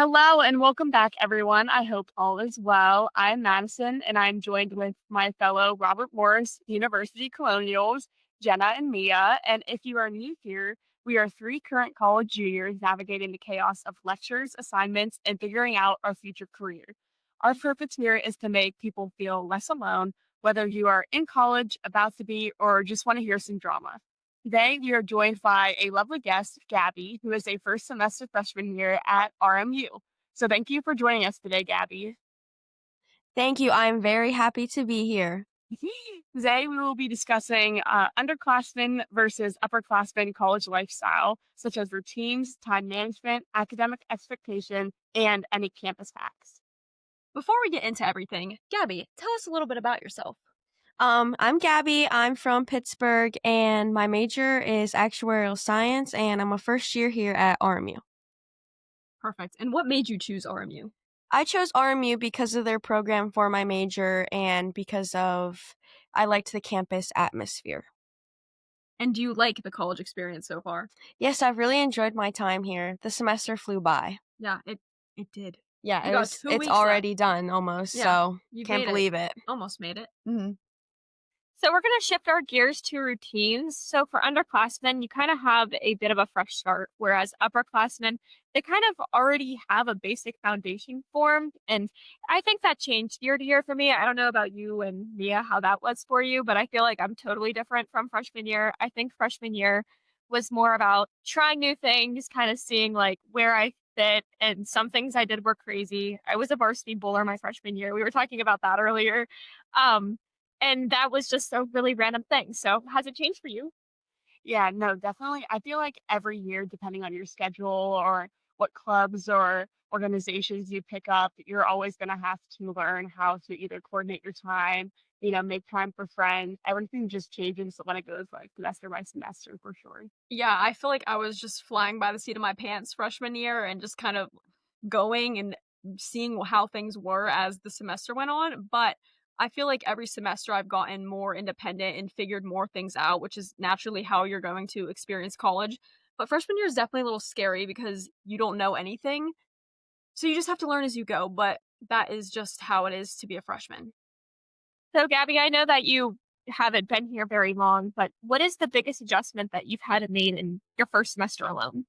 Hello and welcome back, everyone. I hope all is well. I'm Madison, and I'm joined with my fellow Robert Morris University Colonials, Jenna and Mia. And if you are new here, we are three current college juniors navigating the chaos of lectures, assignments, and figuring out our future career. Our purpose here is to make people feel less alone, whether you are in college, about to be, or just want to hear some drama. Today, we are joined by a lovely guest, Gabby, who is a first semester freshman here at RMU. So thank you for joining us today, Gabby. Thank you. I'm very happy to be here. Today, we will be discussing underclassmen versus upperclassmen college lifestyle, such as routines, time management, academic expectation, and any campus hacks. Before we get into everything, Gabby, tell us a little bit about yourself. I'm Gabby. I'm from Pittsburgh, and my major is actuarial science, and I'm a first year here at RMU. Perfect. And what made you choose RMU? I chose RMU because of their program for my major and because of I liked the campus atmosphere. And do you like the college experience so far? Yes, I've really enjoyed my time here. The semester flew by. Yeah, it did. Yeah, You got 2 it's weeks already left. done almost, Yeah, so you can't made it. believe it. Almost made it. Mhm. So we're going to shift our gears to routines. So for underclassmen, you kind of have a bit of a fresh start, whereas upperclassmen, they kind of already have a basic foundation formed. And I think that changed year to year for me. I don't know about you and Mia, how that was for you, but I feel like I'm totally different from freshman year. I think freshman year was more about trying new things, kind of seeing like where I fit. And some things I did were crazy. I was a varsity bowler my freshman year. We were talking about that earlier. Um, and that was just a really random thing. So has it changed for you? Yeah, no, definitely. I feel like every year, depending on your schedule or what clubs or organizations you pick up, you're always going to have to learn how to either coordinate your time, make time for friends. Everything just changes when it goes like semester by semester for sure. Yeah, I feel like I was just flying by the seat of my pants freshman year and just kind of going and seeing how things were as the semester went on. But I feel like every semester I've gotten more independent and figured more things out, which is naturally how you're going to experience college. But freshman year is definitely a little scary because you don't know anything. So you just have to learn as you go. But that is just how it is to be a freshman. So, Gabby, I know that you haven't been here very long, but what is the biggest adjustment that you've had to make in your first semester alone?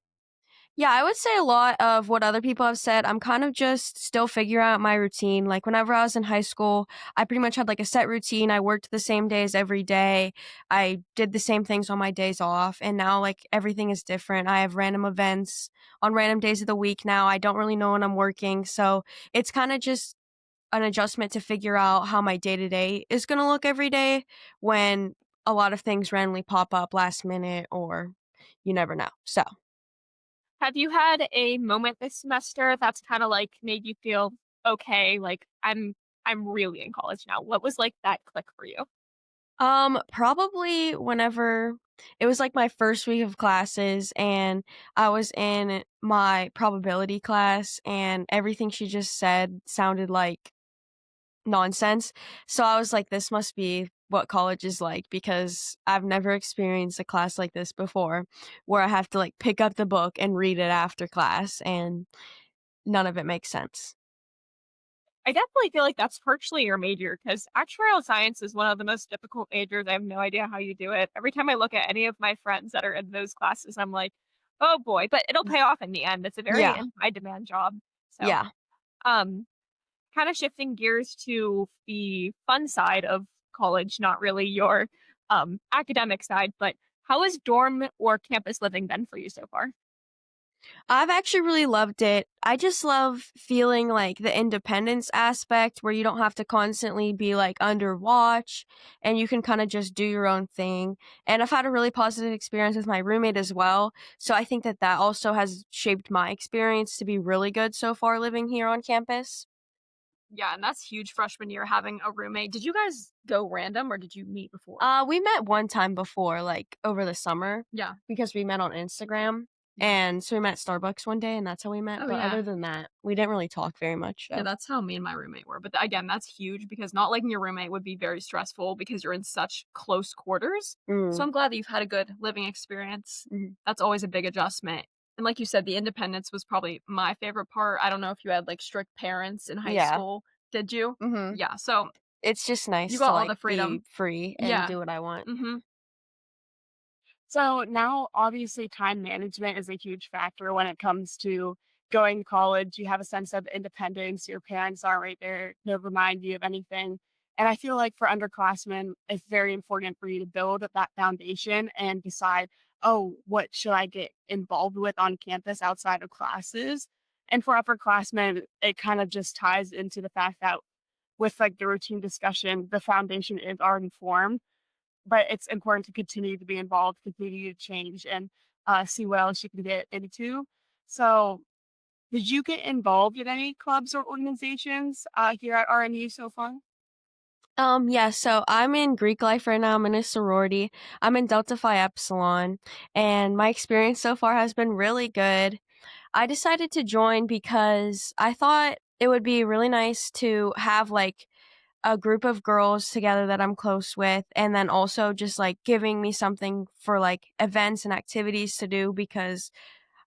Yeah, I would say a lot of what other people have said. I'm kind of just still figuring out my routine. Like whenever I was in high school, I pretty much had like a set routine. I worked the same days every day. I did the same things on my days off. And now like everything is different. I have random events on random days of the week now. I don't really know when I'm working. So it's kind of just an adjustment to figure out how my day to day is going to look every day when a lot of things randomly pop up last minute or you never know. So. Have you had a moment this semester that's kind of like made you feel okay, like I'm really in college now? What was like that click for you? Probably whenever it was like my first week of classes and I was in my probability class and everything she just said sounded like nonsense. So I was like, this must be what college is like because I've never experienced a class like this before where I have to like pick up the book and read it after class and none of it makes sense. I definitely feel like that's partially your major because actuarial science is one of the most difficult majors. I have no idea how you do it. Every time I look at any of my friends that are in those classes, I'm like, oh boy, but it'll pay off in the end. It's a very Yeah. in high demand job. So, Yeah. um, kind of shifting gears to the fun side of college, not really your academic side, but how has dorm or campus living been for you so far? I've actually really loved it. I just love feeling like the independence aspect where you don't have to constantly be like under watch and you can kind of just do your own thing. And I've had a really positive experience with my roommate as well. So I think that that also has shaped my experience to be really good so far living here on campus. Yeah, and that's huge freshman year having a roommate. Did you guys go random or did you meet before? We met one time before, like over the summer, Yeah. because we met on Instagram. And so we met at Starbucks one day and that's how we met. Oh, But yeah. other than that, we didn't really talk very much. Yeah, So. that's how me and my roommate were. But again, that's huge because not liking your roommate would be very stressful because you're in such close quarters. So Mm. I'm glad that you've had a good living experience. Mhm. That's always a big adjustment. And like you said, the independence was probably my favorite part. I don't know if you had, like, strict parents in high Yeah. school. Did you? Mhm. Yeah, so It's just you nice to, got all the like, be freedom. free and Yeah. do what I want. Mhm. So now, obviously, time management is a huge factor when it comes to going to college. You have a sense of independence. Your parents aren't right there to remind you of anything. And I feel like for underclassmen, it's very important for you to build that foundation and decide, oh, what should I get involved with on campus outside of classes? And for upperclassmen, it kind of just ties into the fact that with like the routine discussion, the foundation is already formed, but it's important to continue to be involved, continue to change, and see what else you can get into. So, did you get involved in any clubs or organizations here at RNU so far? Yeah, so I'm in Greek life right now. I'm in a sorority. I'm in Delta Phi Epsilon, and my experience so far has been really good. I decided to join because I thought it would be really nice to have like a group of girls together that I'm close with, and then also just like giving me something for like events and activities to do because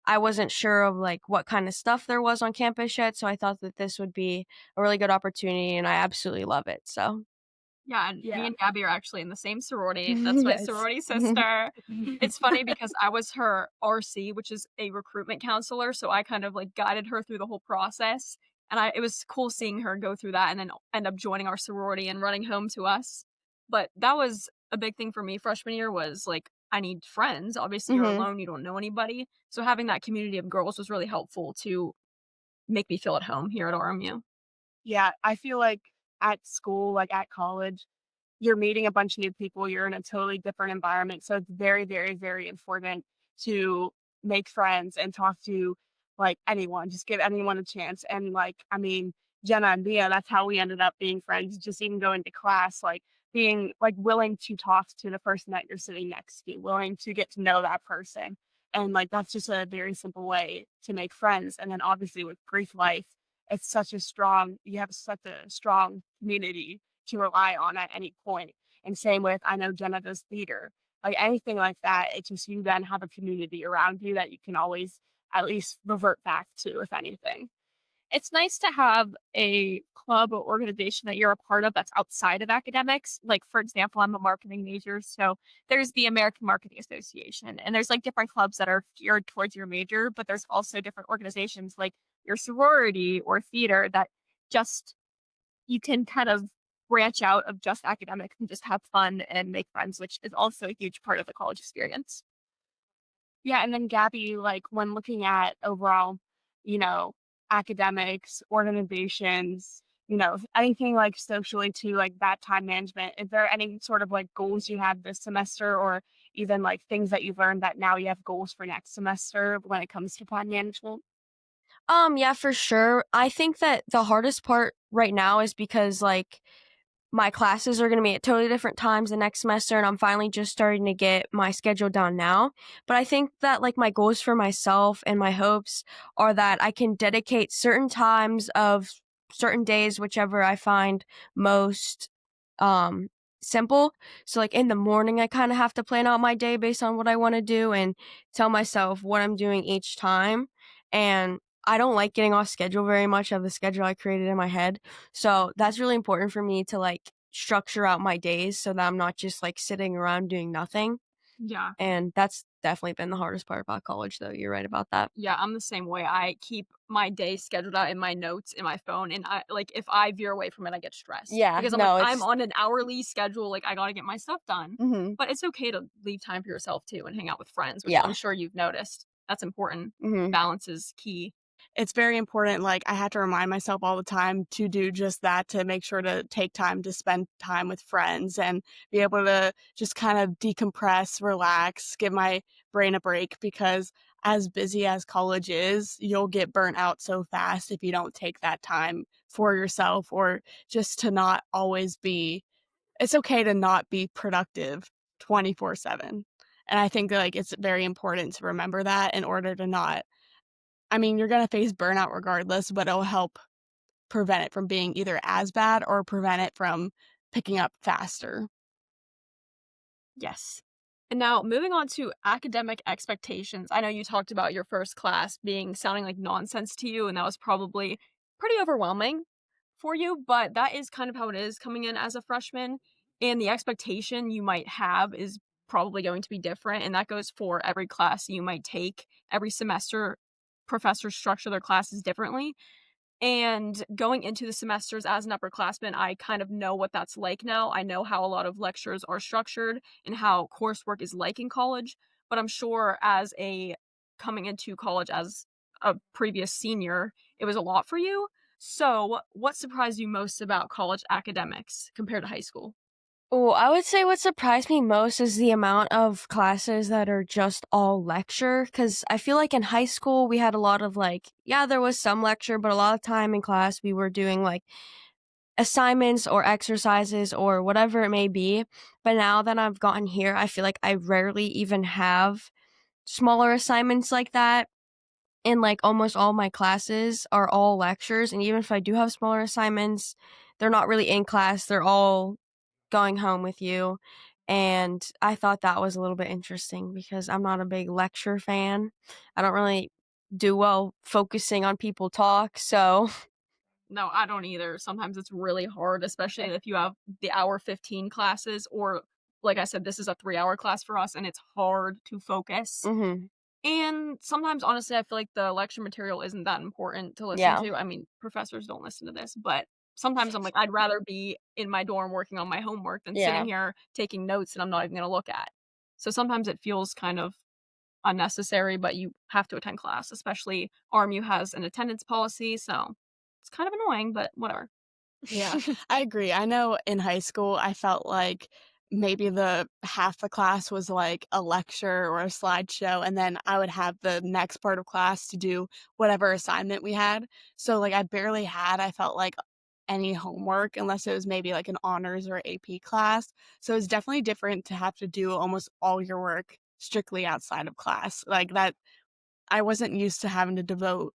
I wasn't sure of like what kind of stuff there was on campus yet. So I thought that this would be a really good opportunity, and I absolutely love it. So, Yeah, and me Yeah. and Gabby are actually in the same sorority. That's my yes. sorority sister. It's funny because I was her RC, which is a recruitment counselor, so I kind of, like, guided her through the whole process, and I it was cool seeing her go through that and then end up joining our sorority and running home to us. But that was a big thing for me freshman year was, like, I need friends. Obviously, you're hmm alone, you don't know anybody, so having that community of girls was really helpful to make me feel at home here at RMU. Yeah, I feel like at school, like at college, you're meeting a bunch of new people, you're in a totally different environment, so it's very, very, very important to make friends and talk to, like, anyone, just give anyone a chance, and, like, I mean, Jenna and Mia, that's how we ended up being friends, just even going to class, like, being, like, willing to talk to the person that you're sitting next to, willing to get to know that person, and, like, that's just a very simple way to make friends, and then obviously with Greek life, it's such a strong you have such a strong community to rely on at any point. And same with, I know Jenna does theater. Like anything like that, it's just you then have a community around you that you can always at least revert back to, if anything. It's nice to have a club or organization that you're a part of that's outside of academics. Like, for example, I'm a marketing major, so there's the American Marketing Association, and there's like different clubs that are geared towards your major, but there's also different organizations like your sorority or theater that just you can kind of branch out of just academics and just have fun and make friends, which is also a huge part of the college experience. Yeah, and then Gabby, like when looking at overall, you know, academics, organizations, anything like socially to like that time management, is there any sort of like goals you had this semester or even like things that you've learned that now you have goals for next semester when it comes to time management? Yeah, for sure. I think that the hardest part right now is because like my classes are going to be at totally different times the next semester, and I'm finally just starting to get my schedule down now. But I think that like my goals for myself and my hopes are that I can dedicate certain times of certain days, whichever I find most um simple. So like in the morning I kind of have to plan out my day based on what I want to do and tell myself what I'm doing each time. And I don't like getting off schedule very much of the schedule I created in my head. So that's really important for me to like structure out my days so that I'm not just like sitting around doing nothing. Yeah. And that's definitely been the hardest part about college, though. You're right about that. Yeah, I'm the same way. I keep my day scheduled out in my notes in my phone, and I like, if I veer away from it, I get stressed Yeah, because I'm like, no, I'm it's on an hourly schedule, like, I gotta get my stuff done. mhm. But it's okay to leave time for yourself too and hang out with friends, which I'm Yeah. sure you've noticed. That's important. Mhm. Balance is key. It's very important, like, I have to remind myself all the time to do just that, to make sure to take time to spend time with friends and be able to just kind of decompress, relax, give my brain a break because as busy as college is, you'll get burnt out so fast if you don't take that time for yourself or just to not always be it's okay to not be productive 24/7. And I think that, like, it's very important to remember that in order to not I mean, you're gonna face burnout regardless, but it'll help prevent it from being either as bad or prevent it from picking up faster. Yes. And now moving on to academic expectations. I know you talked about your first class sounding like nonsense to you, and that was probably pretty overwhelming for you, but that is kind of how it is coming in as a freshman. And the expectation you might have is probably going to be different. And that goes for every class you might take. Every semester, professors structure their classes differently. And going into the semesters as an upperclassman, I kind of know what that's like now. I know how a lot of lectures are structured and how coursework is like in college. But I'm sure as a coming into college as a previous senior, it was a lot for you. So, what surprised you most about college academics compared to high school? Oh, I would say what surprised me most is the amount of classes that are just all lecture. Because I feel like in high school, we had a lot of like, yeah, there was some lecture, but a lot of time in class, we were doing like assignments or exercises or whatever it may be. But now that I've gotten here, I feel like I rarely even have smaller assignments like that. And like almost all my classes are all lectures. And even if I do have smaller assignments, they're not really in class, they're all going home with you. And I thought that was a little bit interesting because I'm not a big lecture fan. I don't really do well focusing on people talk. So, No, I don't either. Sometimes it's really hard, especially if you have the hour 15 classes, or like I said, this is a 3-hour class for us, and it's hard to focus. mhm. And sometimes, honestly, I feel like the lecture material isn't that important to listen Yeah. to. I mean, professors don't listen to this, but sometimes I'm like, I'd rather be in my dorm working on my homework than sitting Yeah. here taking notes that I'm not even going to look at. So sometimes it feels kind of unnecessary, but you have to attend class, especially RMU has an attendance policy. So it's kind of annoying, but whatever. Yeah, I agree. I know in high school, I felt like maybe the half the class was like a lecture or a slideshow, and then I would have the next part of class to do whatever assignment we had. So, like, I barely had, I felt like, any homework unless it was maybe like an honors or AP class. So it's definitely different to have to do almost all your work strictly outside of class. Like that, I wasn't used to having to devote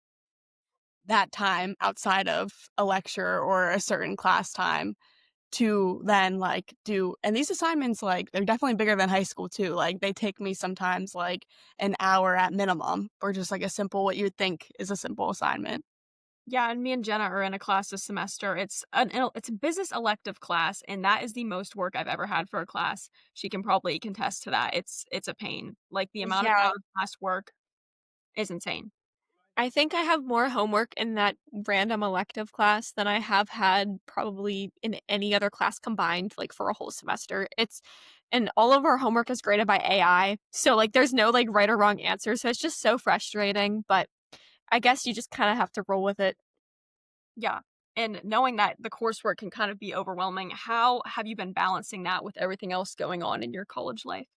that time outside of a lecture or a certain class time to then like do, and these assignments, like, they're definitely bigger than high school too. Like they take me sometimes like an hour at minimum, or just like a simple, what you would think is a simple assignment. Yeah, and me and Jenna are in a class this semester. It's a business elective class, and that is the most work I've ever had for a class. She can probably contest to that. It's a pain. Like the amount of Yeah. out of class work is insane. I think I have more homework in that random elective class than I have had probably in any other class combined, like for a whole semester. And all of our homework is graded by AI. So like there's no like right or wrong answer. So it's just so frustrating. But I guess you just kind of have to roll with it. Yeah. And knowing that the coursework can kind of be overwhelming, how have you been balancing that with everything else going on in your college life?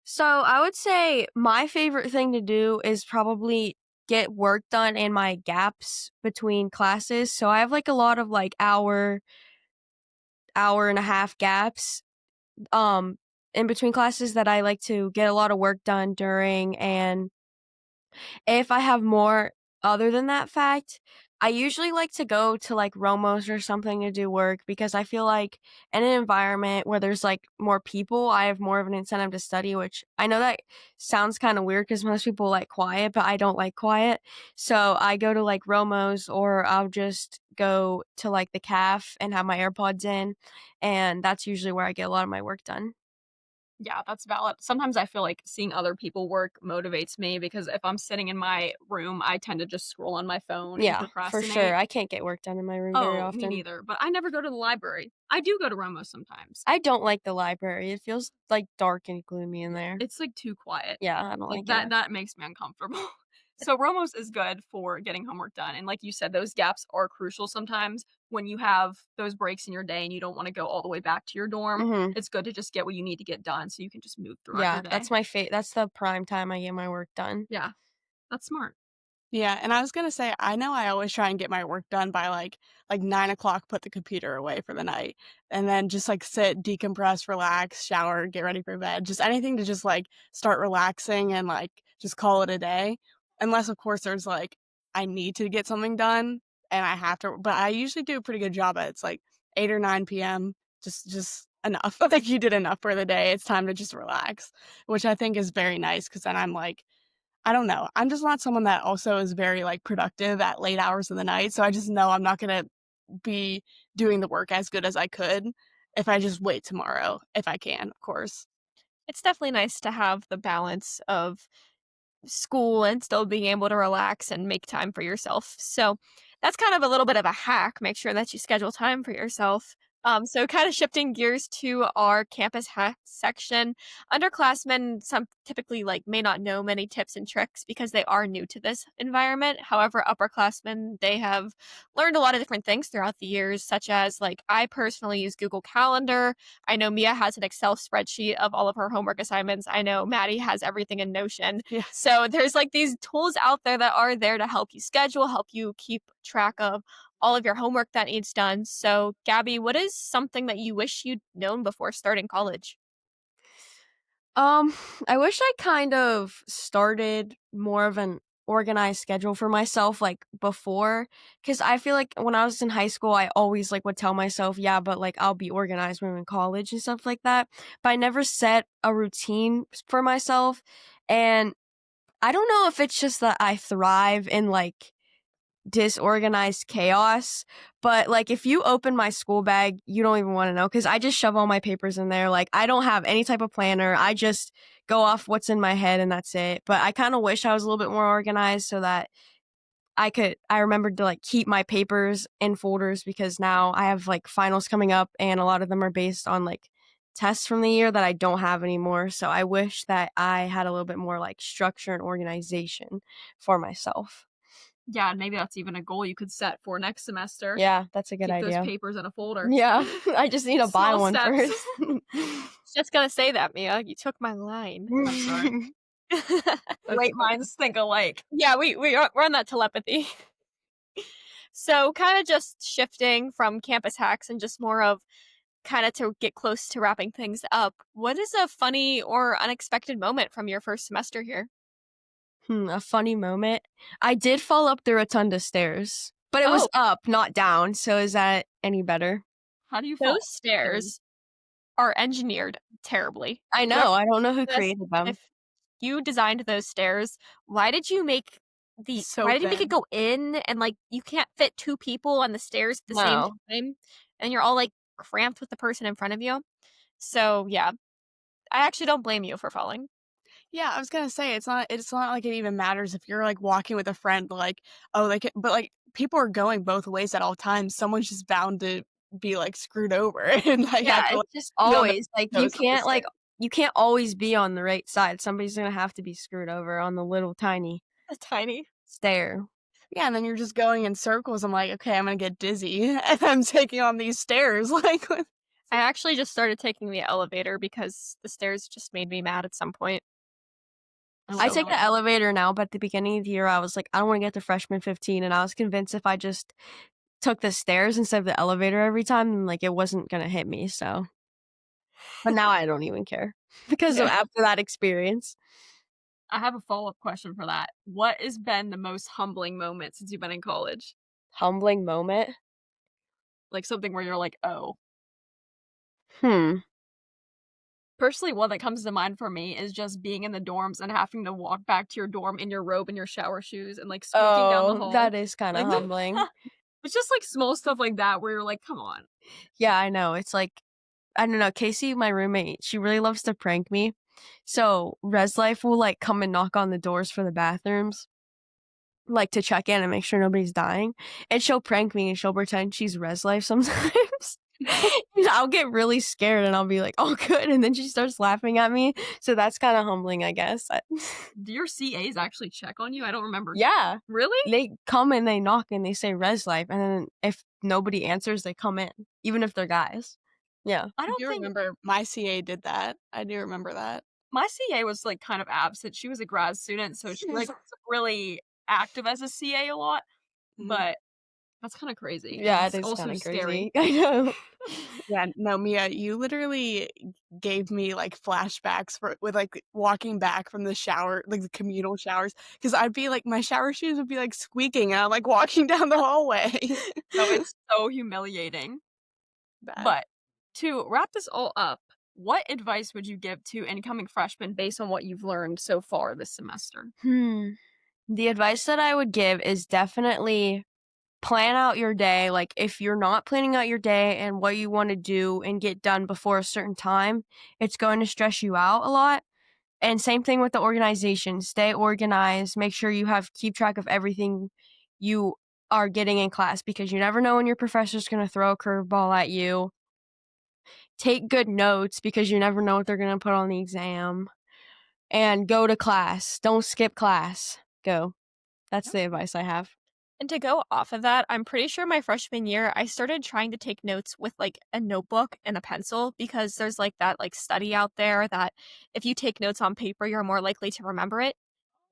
So I would say my favorite thing to do is probably get work done in my gaps between classes. So I have like a lot of like hour and a half gaps um in between classes that I like to get a lot of work done during. And if I have more other than that fact, I usually like to go to like Romos or something to do work because I feel like in an environment where there's like more people, I have more of an incentive to study, which I know that sounds kind of weird because most people like quiet, but I don't like quiet. So I go to like Romos, or I'll just go to like the caf and have my AirPods in. And that's usually where I get a lot of my work done. Yeah, that's valid. Sometimes I feel like seeing other people work motivates me because if I'm sitting in my room, I tend to just scroll on my phone and Yeah, for sure. procrastinate. I can't get work done in my room very Oh, me often. neither. But I never go to the library. I do go to Romo sometimes. I don't like the library. It feels like dark and gloomy in there. It's like too quiet. Yeah, I don't Like like that it. that makes me uncomfortable. So Romos is good for getting homework done. And like you said, those gaps are crucial sometimes when you have those breaks in your day and you don't want to go all the way back to your dorm. Mhm. It's good to just get what you need to get done so you can just move throughout Yeah, your day. that's my that's the prime time I get my work done. Yeah, that's smart. Yeah, and I was gonna say, I know I always try and get my work done by like 9 o'clock, put the computer away for the night, and then just like sit, decompress, relax, shower, get ready for bed. Just anything to just like start relaxing and like just call it a day. Unless of course there's like, I need to get something done and I have to, but I usually do a pretty good job at it. It's like 8 or 9 p.m. Just enough. Like you did enough for the day. It's time to just relax, which I think is very nice because then I'm like, I don't know. I'm just not someone that also is very like productive at late hours of the night. So I just know I'm not going to be doing the work as good as I could if I just wait tomorrow, if I can, of course. It's definitely nice to have the balance of school and still being able to relax and make time for yourself. So that's kind of a little bit of a hack. Make sure that you schedule time for yourself. So kind of shifting gears to our campus hack section. Underclassmen some typically like may not know many tips and tricks because they are new to this environment. However, upperclassmen, they have learned a lot of different things throughout the years, such as like I personally use Google Calendar. I know Mia has an Excel spreadsheet of all of her homework assignments. I know Maddie has everything in Notion. Yeah. So there's like these tools out there that are there to help you schedule, help you keep track of all of your homework that needs done. So, Gabby, what is something that you wish you'd known before starting college? I wish I kind of started more of an organized schedule for myself like before, because I feel like when I was in high school I always like would tell myself, yeah, but like I'll be organized when I'm in college and stuff like that, but I never set a routine for myself. And I don't know if it's just that I thrive in like disorganized chaos, but like if you open my school bag, you don't even want to know because I just shove all my papers in there. Like I don't have any type of planner. I just go off what's in my head and that's it. But I kind of wish I was a little bit more organized so that I remembered to like keep my papers in folders because now I have like finals coming up and a lot of them are based on like tests from the year that I don't have anymore. So I wish that I had a little bit more like structure and organization for myself. Yeah, and maybe that's even a goal you could set for next semester. Yeah, that's a good Keep idea. those papers in a folder. Yeah, I just need to buy Small one steps. first. Just gonna say that, Mia. You took my line. I'm sorry. Great minds think alike. Yeah, we're on that telepathy. So, kind of just shifting from campus hacks and just more of kind of to get close to wrapping things up. What is a funny or unexpected moment from your first semester here? A funny moment. I did fall up the rotunda stairs, but it was up, not down. So is that any better? How do you fall? Those stairs are engineered terribly. I know. I don't know who created them. If you designed those stairs, why did you make why did you make it go in and like you can't fit two people on the stairs at the same time and you're all like cramped with the person in front of you? So yeah, I actually don't blame you for falling. Yeah, I was gonna say it's not like it even matters if you're like walking with a friend, like, oh, like but like people are going both ways at all times. Someone's just bound to be like screwed over and like have to, it's just always like knows you can't always be on the right side. Somebody's gonna have to be screwed over on the little tiny stair. Yeah, and then you're just going in circles. I'm like, okay, I'm gonna get dizzy and I'm taking on these stairs. Like, I actually just started taking the elevator because the stairs just made me mad at some point. I take the elevator now, but at the beginning of the year, I was like, I don't want to get to freshman 15, and I was convinced if I just took the stairs instead of the elevator every time, then like it wasn't gonna hit me. So, but now I don't even care because of after that experience. I have a follow-up question for that. What has been the most humbling moment since you've been in college? Humbling moment? Like something where you're like, oh. Personally, one that comes to mind for me is just being in the dorms and having to walk back to your dorm in your robe and your shower shoes and like squeaking down the hall. That is kind of humbling. It's just like small stuff like that where you're like, come on. Yeah, I know. It's like, I don't know. Casey, my roommate, she really loves to prank me. So Res Life will like come and knock on the doors for the bathrooms, like to check in and make sure nobody's dying. And she'll prank me and she'll pretend she's Res Life sometimes. I'll get really scared and I'll be like, oh, good. And then she starts laughing at me. So that's kind of humbling, I guess. Do your CAs actually check on you? I don't remember. Yeah. Really? They come and they knock and they say Res Life. And then if nobody answers, they come in, even if they're guys. Yeah. I don't remember my CA did that. I do remember that. My CA was like kind of absent. She was a grad student, so she like wasn't really active as a CA a lot. But that's kind of crazy. Yeah, it's it is also kind of scary. crazy. I know. Yeah, no, Mia, you literally gave me like flashbacks with like walking back from the shower, like the communal showers, because I'd be like, my shower shoes would be like squeaking, and I'm like walking down the hallway. So it's so humiliating. Bad. But To wrap this all up, what advice would you give to incoming freshmen based on what you've learned so far this semester? The advice that I would give is definitely plan out your day. Like, if you're not planning out your day and what you want to do and get done before a certain time, it's going to stress you out a lot. And same thing with the organization. Stay organized. Make sure you keep track of everything you are getting in class, because you never know when your professor's going to throw a curveball at you. Take good notes, because you never know what they're going to put on the exam. And go to class. Don't skip class. Go. That's the advice I have. And to go off of that, I'm pretty sure my freshman year, I started trying to take notes with like a notebook and a pencil, because there's like that like study out there that if you take notes on paper, you're more likely to remember it.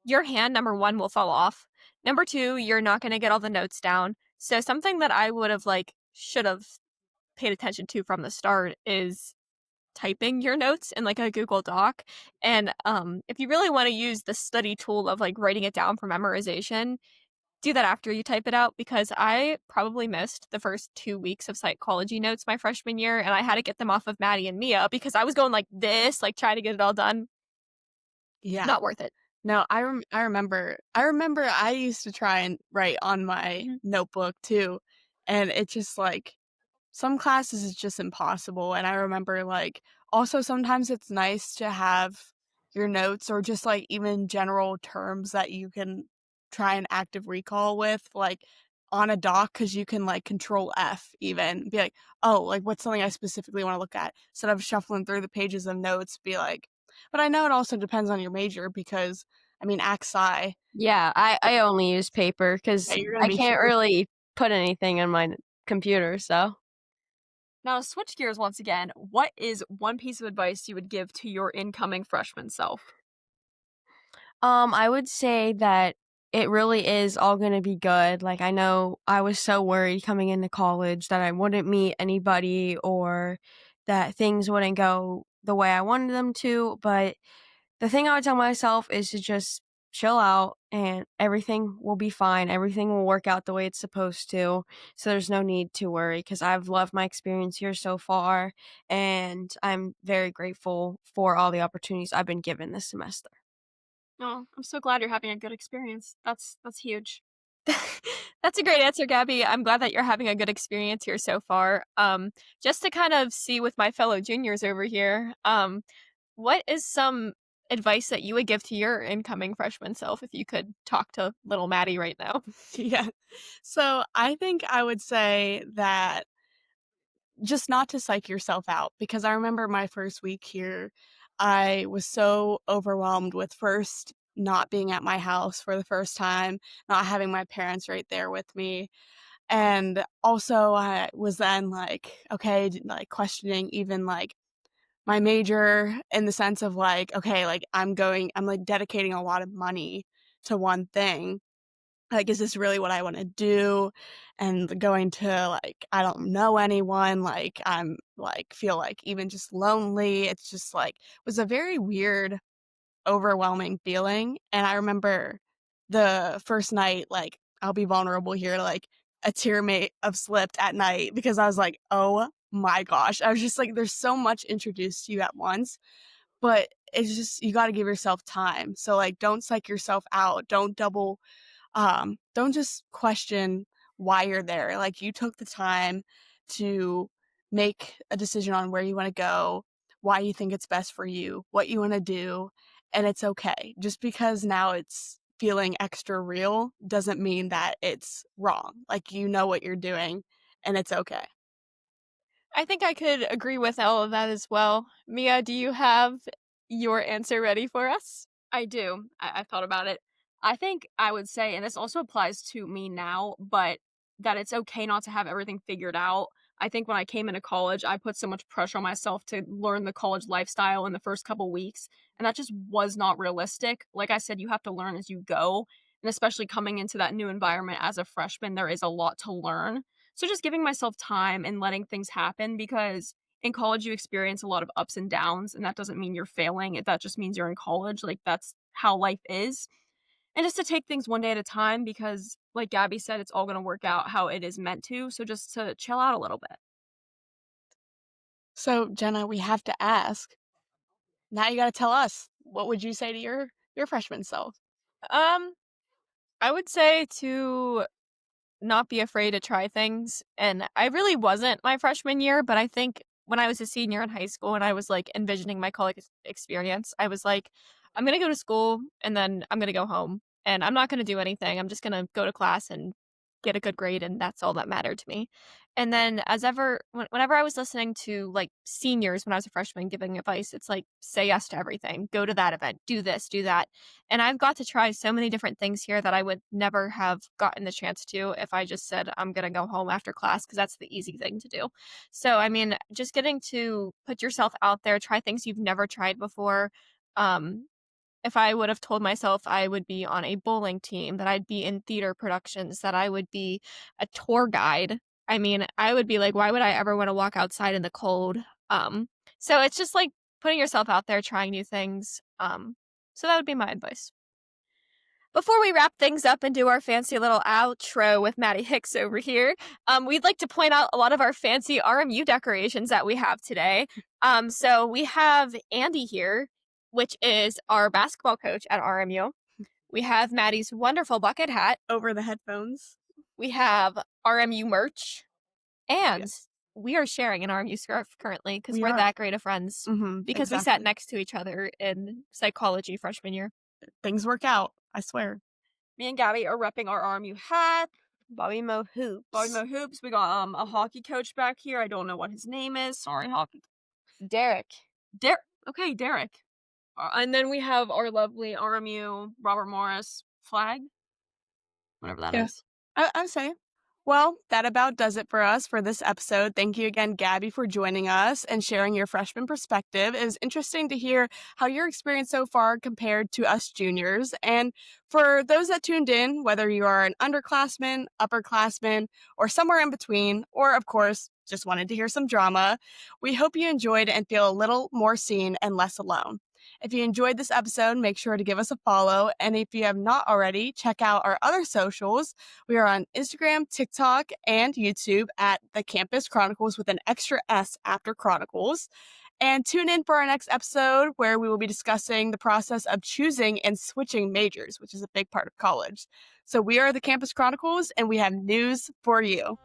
Your hand, number one, will fall off. Number two, you're not going to get all the notes down. So something that I would have should have paid attention to from the start is typing your notes in like a Google Doc. And if you really want to use the study tool of like writing it down for memorization, do that after you type it out, because I probably missed the first 2 weeks of psychology notes my freshman year, and I had to get them off of Maddie and Mia because I was going like this, like trying to get it all done. Yeah. Not worth it. No, I remember I used to try and write on my notebook too, and it's just like some classes is just impossible. And I remember like also sometimes it's nice to have your notes or just like even general terms that you can try and active recall with, like on a doc, because you can like control F even be like, oh, like what's something I specifically want to look at, instead of shuffling through the pages of notes, be like, but I know it also depends on your major, because I mean, Sci. Yeah, I only use paper because Yeah, you're gonna I be can't forced. really put anything in my computer, so. Now, to switch gears once again, what is one piece of advice you would give to your incoming freshman self? I would say that it really is all gonna be good. Like, I know I was so worried coming into college that I wouldn't meet anybody or that things wouldn't go the way I wanted them to, but the thing I would tell myself is to just chill out and everything will be fine. Everything will work out the way it's supposed to. So there's no need to worry, because I've loved my experience here so far, and I'm very grateful for all the opportunities I've been given this semester. Oh, I'm so glad you're having a good experience. That's huge. That's a great answer, Gabby. I'm glad that you're having a good experience here so far. Just to kind of see with my fellow juniors over here, what is some advice that you would give to your incoming freshman self if you could talk to little Maddie right now? Yeah. So I think I would say that just not to psych yourself out, because I remember my first week here, I was so overwhelmed with first not being at my house for the first time, not having my parents right there with me. And also I was then like, okay, like questioning even like my major, in the sense of like, okay, like I'm like dedicating a lot of money to one thing, like, is this really what I want to do? And going to like, I don't know anyone, like I'm like feel like even just lonely. It's just like was a very weird, overwhelming feeling. And I remember the first night, like I'll be vulnerable here, like a tear may have slipped at night, because I was like, oh my gosh. I was just like, there's so much introduced to you at once, but it's just you got to give yourself time. So like don't psych yourself out. Don't just question why you're there. Like, you took the time to make a decision on where you want to go, why you think it's best for you, what you want to do, and it's okay. Just because now it's feeling extra real doesn't mean that it's wrong. Like, you know what you're doing, and it's okay. I think I could agree with all of that as well. Mia, do you have your answer ready for us? I do. I thought about it. I think I would say, and this also applies to me now, but that it's okay not to have everything figured out. I think when I came into college, I put so much pressure on myself to learn the college lifestyle in the first couple weeks, and that just was not realistic. Like I said, you have to learn as you go, and especially coming into that new environment as a freshman, there is a lot to learn. So just giving myself time and letting things happen, because in college you experience a lot of ups and downs, and that doesn't mean you're failing. That just means you're in college. Like, that's how life is. And just to take things one day at a time, because like Gabby said, it's all going to work out how it is meant to. So just to chill out a little bit. So, Jenna, we have to ask. Now you got to tell us. What would you say to your freshman self? Um, I would say to not be afraid to try things. And I really wasn't my freshman year, but I think when I was a senior in high school and I was like envisioning my college experience, I was like, I'm going to go to school and then I'm going to go home and I'm not going to do anything. I'm just going to go to class and get a good grade. And that's all that mattered to me. And then whenever I was listening to like seniors when I was a freshman giving advice, it's like, say yes to everything, go to that event, do this, do that. And I've got to try so many different things here that I would never have gotten the chance to if I just said, I'm going to go home after class, because that's the easy thing to do. So, I mean, just getting to put yourself out there, try things you've never tried before. If I would have told myself I would be on a bowling team, that I'd be in theater productions, that I would be a tour guide, I mean, I would be like, why would I ever want to walk outside in the cold? So it's just like putting yourself out there, trying new things. So that would be my advice. Before we wrap things up and do our fancy little outro with Maddie Hicks over here, we'd like to point out a lot of our fancy RMU decorations that we have today. So we have Andy here, which is our basketball coach at RMU. We have Maddie's wonderful bucket hat. Over the headphones. We have RMU merch. And Yes. we are sharing an RMU scarf currently because We we're are. that great of friends. Because we sat Exactly. next to each other in psychology freshman year. Things work out, I swear. Me and Gabby are repping our RMU hat. Bobby Mo Hoops. Bobby Mo Hoops. We got a hockey coach back here. I don't know what his name is. Sorry, hockey. Derek. Okay, Derek. And then we have our lovely RMU Robert Morris flag. Whatever that is. I'm saying. Well, that about does it for us for this episode. Thank you again, Gabby, for joining us and sharing your freshman perspective. It was interesting to hear how your experience so far compared to us juniors. And for those that tuned in, whether you are an underclassman, upperclassman, or somewhere in between, or of course, just wanted to hear some drama, we hope you enjoyed and feel a little more seen and less alone. If you enjoyed this episode, make sure to give us a follow. And if you have not already, check out our other socials. We are on Instagram, TikTok, and YouTube at The Campus Chronicles with an extra S after Chronicles. And tune in for our next episode where we will be discussing the process of choosing and switching majors, which is a big part of college. So we are The Campus Chronicles, and we have news for you.